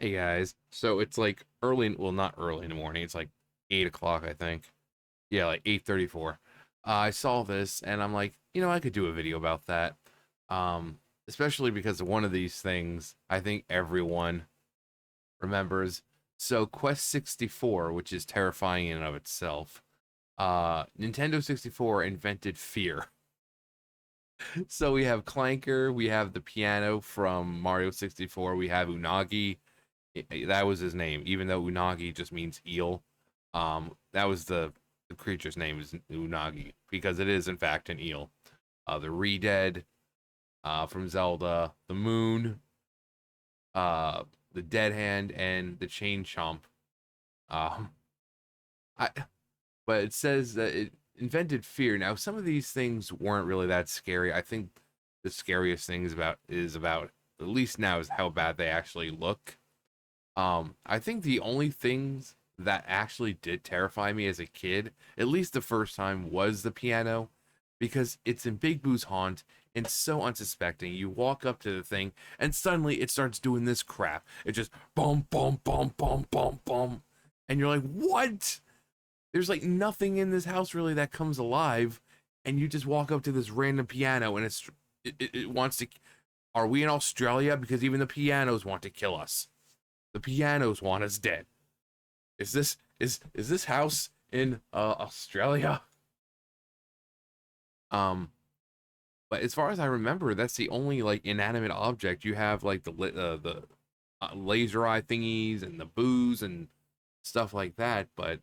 Hey guys, so it's like early, well, not early in the morning. It's like 8 o'clock, I think. Yeah, like 8:34. I saw this and I'm like, I could do a video about that. Especially because one of these things I think everyone remembers. So Quest 64, which is terrifying in and of itself, Nintendo 64 invented fear. So we have Clanker, we have the piano from Mario 64, we have Unagi. That was his name, even though Unagi just means eel. That was the creature's name is Unagi because it is in fact an eel. The Re-Dead from Zelda, the Moon, uh, the Dead Hand, and the Chain Chomp. Um, I but it says that it invented fear. Now some of these things weren't really that scary. I think the scariest thing is about at least now is how bad they actually look. I think the only things that actually did terrify me as a kid, at least the first time, was the piano, because it's in Big Boo's haunt and so unsuspecting. You walk up to the thing and suddenly it starts doing this crap. It just boom, boom, boom, boom, boom, boom, and you're like, what? There's like nothing in this house really that comes alive, and you just walk up to this random piano and it wants to. Are we in Australia? Because even the pianos want to kill us. The pianos want us dead. Is this house in Australia? Um, but as far as I remember, that's the only like inanimate object you have, like the laser eye thingies and the booze and stuff like that. But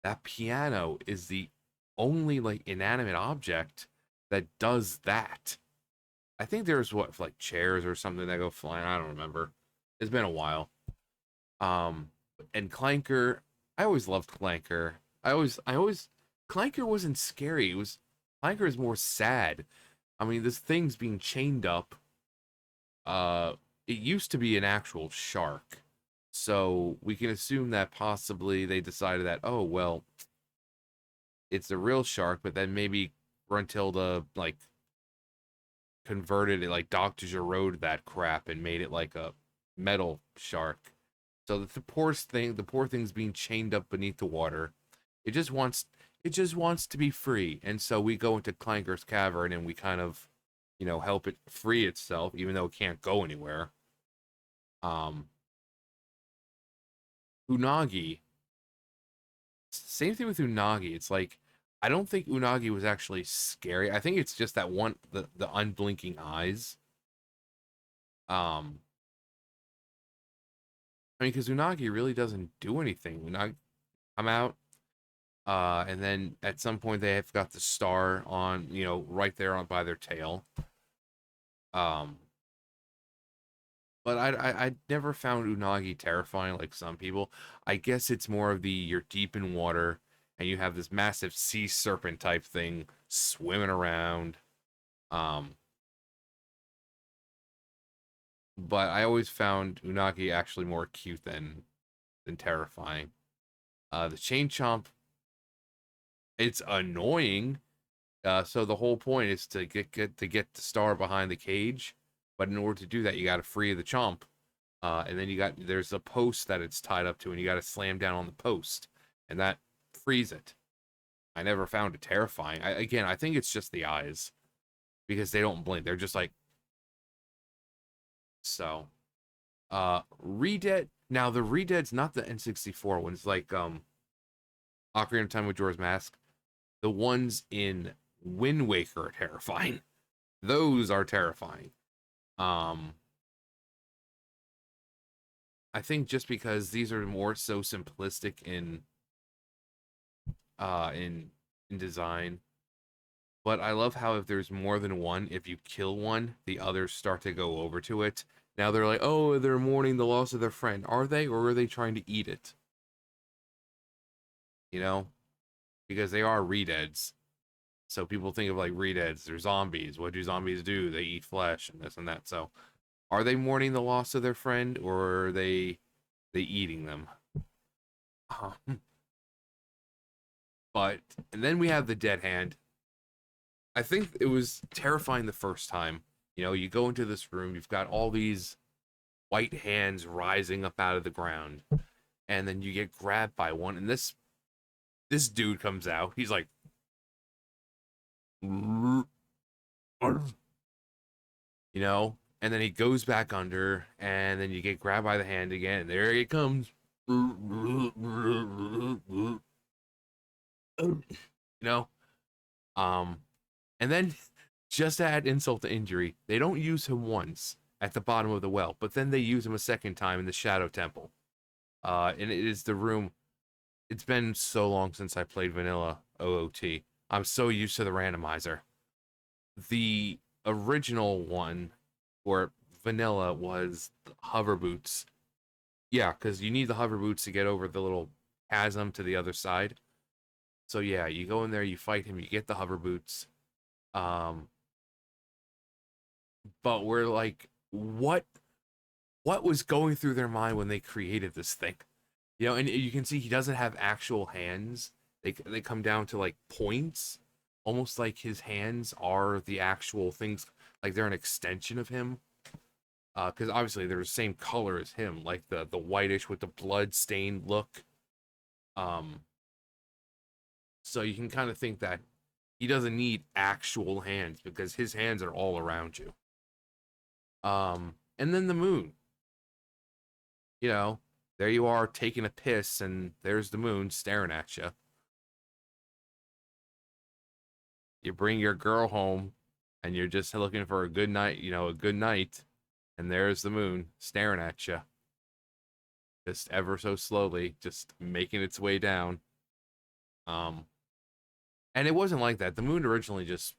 that piano is the only like inanimate object that does that. I think there's what like chairs or something that go flying. I don't remember. It's been a while. Um, and Clanker, I always loved Clanker. I always, Clanker wasn't scary. It was Clanker is more sad. I mean, this thing's being chained up. It used to be an actual shark, so we can assume that possibly they decided that, oh well, it's a real shark, but then maybe Gruntilda like converted it, like Doctor Gerode that crap and made it like a metal shark. So the poor thing's being chained up beneath the water. It just wants, it just wants to be free. And so we go into Clanker's cavern and we kind of, help it free itself, even though it can't go anywhere. Um, Unagi, same thing with Unagi. It's like I don't think Unagi was actually scary. I think it's just that one, the unblinking eyes. Um, I mean, because Unagi really doesn't do anything. Unagi come out, and then at some point they have got the star on, right there on by their tail. Um, but I never found Unagi terrifying like some people. I guess it's more of the you're deep in water and you have this massive sea serpent type thing swimming around. Um, but I always found Unagi actually more cute than terrifying. The chain chomp, it's annoying. So the whole point is to get the star behind the cage, but in order to do that, you got to free the chomp, and then there's a post that it's tied up to, and you got to slam down on the post, and that frees it. I never found it terrifying. Again, I think it's just the eyes because they don't blink. They're just like so. Redead. Now the Redead's not the N64 ones, like Ocarina of Time with Majora's Mask. The ones in Wind Waker are terrifying. Those are terrifying. Um, I think just because these are more so simplistic uh in in design, but I love how if there's more than one, if you kill one, the others start to go over to it. Now they're like, oh, they're mourning the loss of their friend. Are they, or are they trying to eat it? You know, because they are redeads. So people think of like redeads. They're zombies. What do zombies do? They eat flesh and this and that. So are they mourning the loss of their friend, or are they eating them? But and then we have the dead hand. I think it was terrifying the first time. You go into this room, you've got all these. white hands rising up out of the ground, and then you get grabbed by one, and this dude comes out. He's like, you know, and then he goes back under, and then you get grabbed by the hand again, and there he comes. You know, um, and then just to add insult to injury, they don't use him once at the bottom of the well, but then they use him a second time in the Shadow Temple. And it is the room. It's been so long since I played vanilla OOT. I'm so used to the randomizer. The original one, or vanilla, was hover boots. Yeah, because you need the hover boots to get over the little chasm to the other side. So yeah, you go in there, you fight him, you get the hover boots. Um, but we're like, what was going through their mind when they created this thing? You know, and you can see he doesn't have actual hands. They come down to like points, almost like his hands are the actual things, like they're an extension of him. Because obviously they're the same color as him, like the whitish with the blood stained look. Um, so you can kind of think that he doesn't need actual hands because his hands are all around you. And then the moon, you know, there you are taking a piss, and there's the moon staring at you. You bring your girl home, and you're just looking for a good night, a good night, and there's the moon staring at you, just ever so slowly, just making its way down. Um, and it wasn't like that. The moon originally just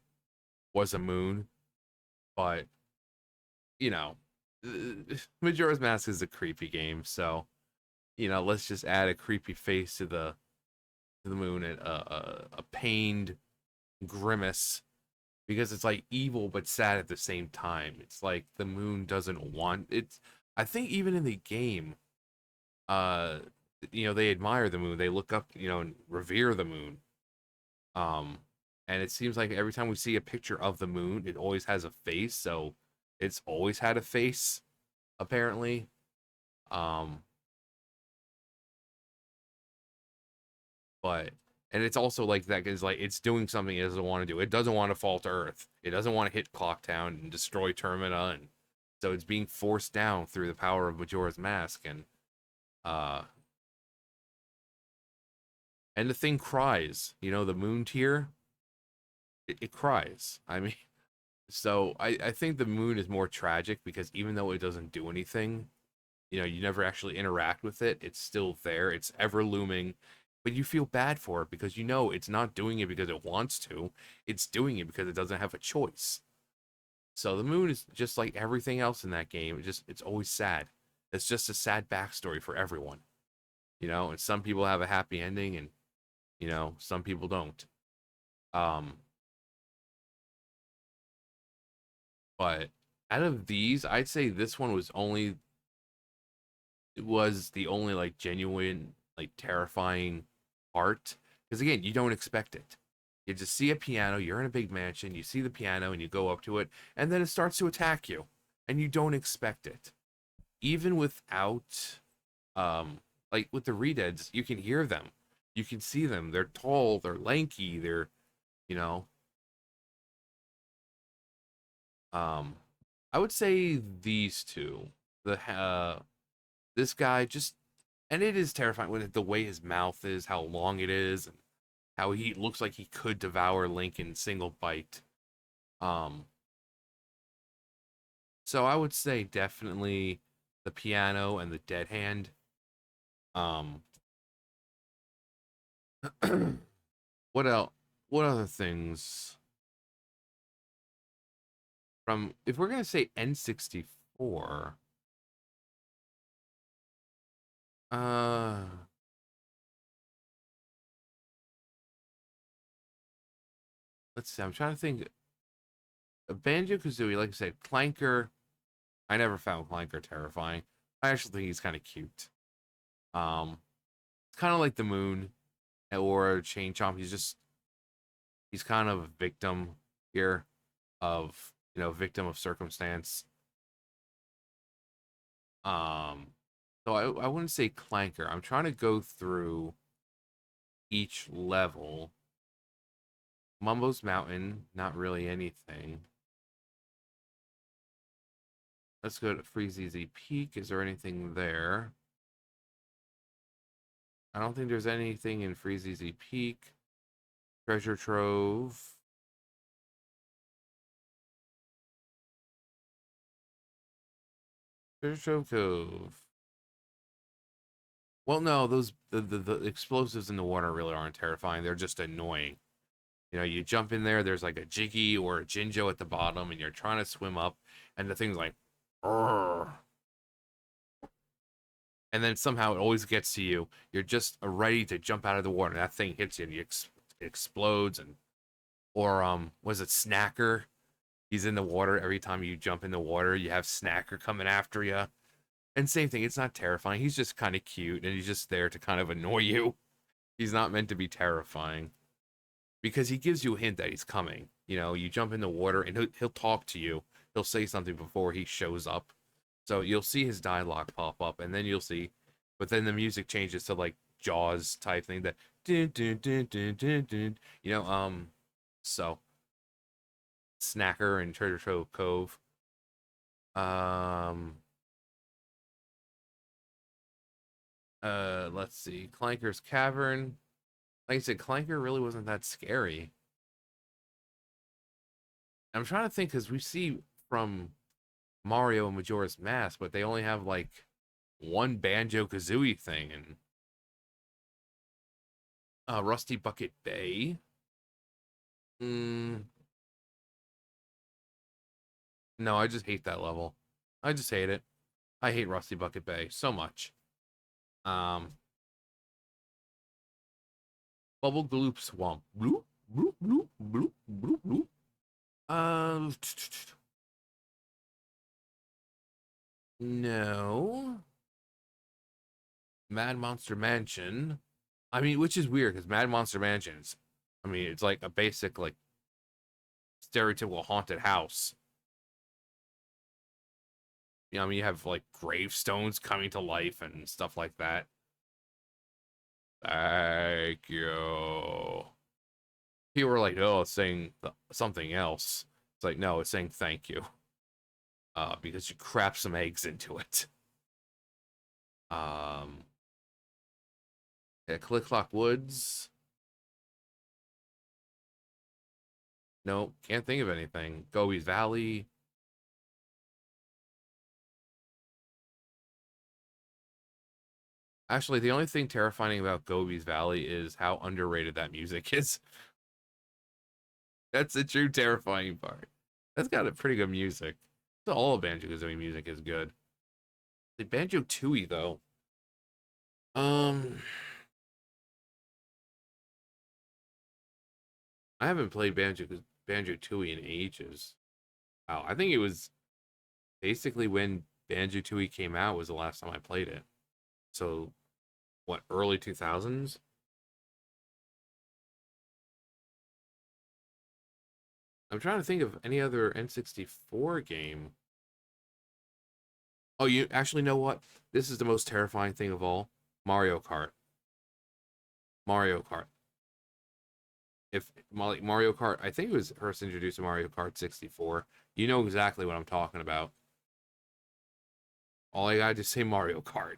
was a moon, but you know, Majora's Mask is a creepy game, so let's just add a creepy face to the moon and a pained grimace because it's like evil but sad at the same time. It's like the moon doesn't want it. I think even in the game, uh, they admire the moon. They look up, and revere the moon. Um, and it seems like every time we see a picture of the moon, it always has a face. So it's always had a face, apparently. Um, but and it's also like that because like it's doing something it doesn't want to do. It doesn't want to fall to Earth. It doesn't want to hit Clocktown and destroy Termina, and so it's being forced down through the power of Majora's Mask, uh and the thing cries. The moon tear, it cries. I mean, so I think the moon is more tragic because even though it doesn't do anything, you never actually interact with it. It's still there. It's ever looming, but you feel bad for it because it's not doing it because it wants to. It's doing it because it doesn't have a choice. So the moon is just like everything else in that game. It's always sad. It's just a sad backstory for everyone. And some people have a happy ending and some people don't. Um but out of these, I'd say this one was the only like genuine, like terrifying part. Because again, you don't expect it. You just see a piano, you're in a big mansion, you see the piano and you go up to it, and then it starts to attack you. And you don't expect it. Even without like with the Redeads, you can hear them. You can see them. They're tall, they're lanky, they're you know. Um I would say these two. The this guy just, and it is terrifying with the way his mouth is, how long it is, and how he looks like he could devour Link in single bite. Um, so I would say definitely the piano and the dead hand. Um, what else? What other things from if we're gonna say N64? Uh, let's see. I'm trying to think. Banjo Kazooie, like I said, Clanker. I never found Clanker terrifying. I actually think he's kind of cute. Um, it's kind of like the Moon or Chain Chomp. He's kind of a victim here of victim of circumstance. So I wouldn't say Clanker. I'm trying to go through each level. Mumbo's Mountain, not really anything. Let's go to Freezeezy Peak. Is there anything there? I don't think there's anything in Freezeezy Peak. Treasure Trove. Treasure Trove Cove. Well, no, those the explosives in the water really aren't terrifying. They're just annoying. You know, you jump in there, there's like a Jiggy or a Jinjo at the bottom, and you're trying to swim up, and the thing's like, "Arr." And then somehow it always gets to you. You're just ready to jump out of the water, and that thing hits you, and it explodes. And or was it Snacker? He's in the water every time you jump in the water. You have Snacker coming after you, and same thing. It's not terrifying. He's just kind of cute, and he's just there to kind of annoy you. He's not meant to be terrifying because he gives you a hint that he's coming. You know, you jump in the water, and he'll talk to you. He'll say something before he shows up. So you'll see his dialogue pop up, and then you'll see, but then the music changes to like Jaws type thing that dun, dun, dun, dun, dun, dun, you know, so Snacker and Treasure Trove Cove. Um let's see. Clanker's Cavern. Like I said, Clanker really wasn't that scary. I'm trying to think because we see from Mario and Majora's Mask, but they only have like one Banjo Kazooie thing and Rusty Bucket Bay. Mm, no, I just hate that level. I just hate it. I hate Rusty Bucket Bay so much. Um, Bubble Gloop Swamp. Bloop, bloop, bloop, bloop, bloop, bloop. Uh, no. Mad Monster Mansion. I mean, which is weird because Mad Monster Mansions. I mean, it's like a basic like stereotypical haunted house. You know, I mean, you have like gravestones coming to life and stuff like that. Thank you. People were like, "Oh, it's saying something else." It's like, no, it's saying thank you. Because you crap some eggs into it. Um, yeah, Click Clock Woods. No, can't think of anything. Gobi's Valley. Actually, the only thing terrifying about Gobi's Valley is how underrated that music is. That's the true terrifying part. That's got a pretty good music. So all of Banjo Kazooie music is good. The Banjo Tooie though. Um, I haven't played Banjo Tooie in ages. Wow, I think it was basically when Banjo Tooie came out was the last time I played it. So what, early 2000s? I'm trying to think of any other N64 game. Oh, you actually know what? This is the most terrifying thing of all. Mario Kart. Mario Kart. If Mario Kart, I think it was first introduced to Mario Kart 64. You know exactly what I'm talking about. All I gotta just say Mario Kart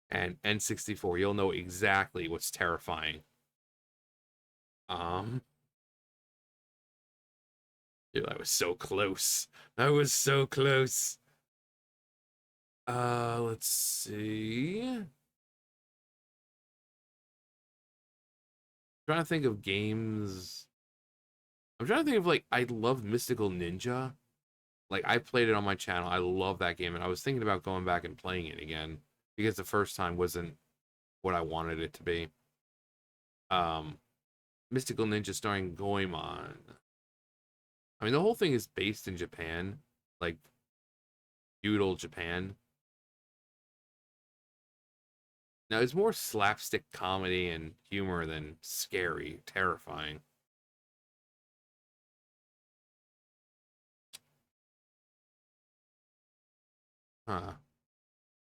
and N64. You'll know exactly what's terrifying. Um, Dude, I was so close. I was so close. Let's see. Trying to think of games. I'm trying to think of like I love Mystical Ninja. Like I played it on my channel. I love that game, and I was thinking about going back and playing it again because the first time wasn't what I wanted it to be. Um, Mystical Ninja starring Goemon. I mean, the whole thing is based in Japan, like feudal Japan. Now it's more slapstick comedy and humor than scary, terrifying. Huh.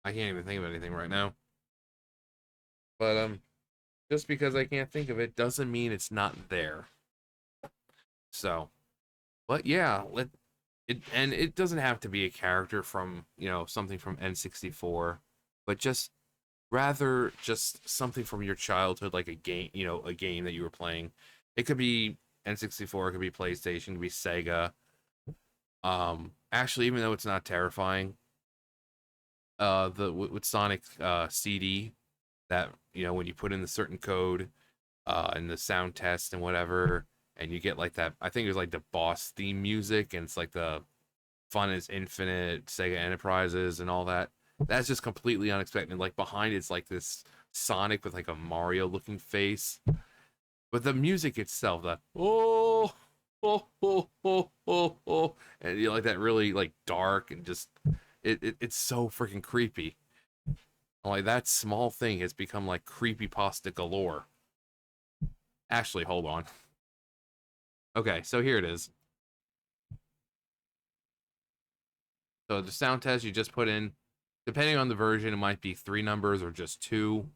I can't even think of anything right now. But just because I can't think of it doesn't mean it's not there. So, but yeah, and it doesn't have to be a character from, something from N64, but just rather just something from your childhood, like a game, a game that you were playing. It could be N64, it could be PlayStation, it could be Sega. Actually, even though it's not terrifying, the with Sonic CD, that when you put in the certain code and the sound test and whatever, and you get like that. I think it was like the boss theme music, and it's like the Fun is Infinite, Sega Enterprises, and all that. That's just completely unexpected. Like behind it's like this Sonic with like a Mario looking face, but the music itself, the oh, and like that really like dark and just it's so freaking creepy. Like that small thing has become like creepy pasta galore. Actually, hold on. Okay, so here it is. So the sound test you just put in, depending on the version, it might be 3 numbers or just two.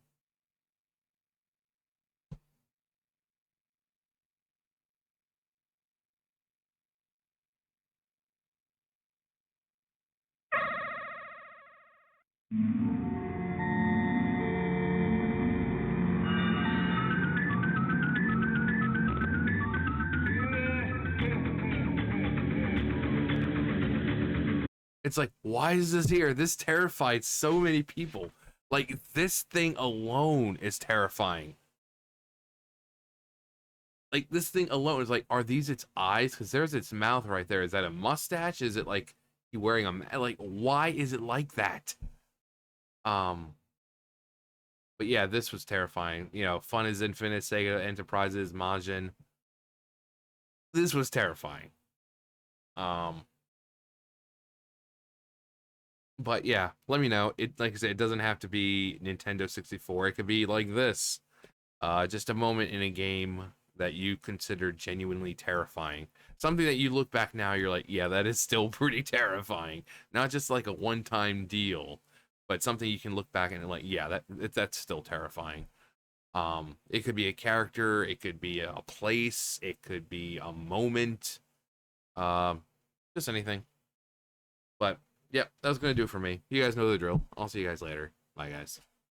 It's like, why is this here? This terrified so many people. Like this thing alone is terrifying. Like this thing alone is like, are these its eyes? Because there's its mouth right there. Is that a mustache? Is it like you wearing like? Why is it like that? Um, but yeah, this was terrifying. Fun is Infinite, Sega Enterprises, Majin. This was terrifying. Um, but yeah, let me know. It like I said, it doesn't have to be Nintendo 64. It could be like this. Just a moment in a game that you consider genuinely terrifying. Something that you look back now, you're like, yeah, that is still pretty terrifying. Not just like a one-time deal, but something you can look back and like, yeah, that's still terrifying. It could be a character, it could be a place, it could be a moment, um, just anything. But yep, that was gonna do it for me. You guys know the drill. I'll see you guys later. Bye, guys.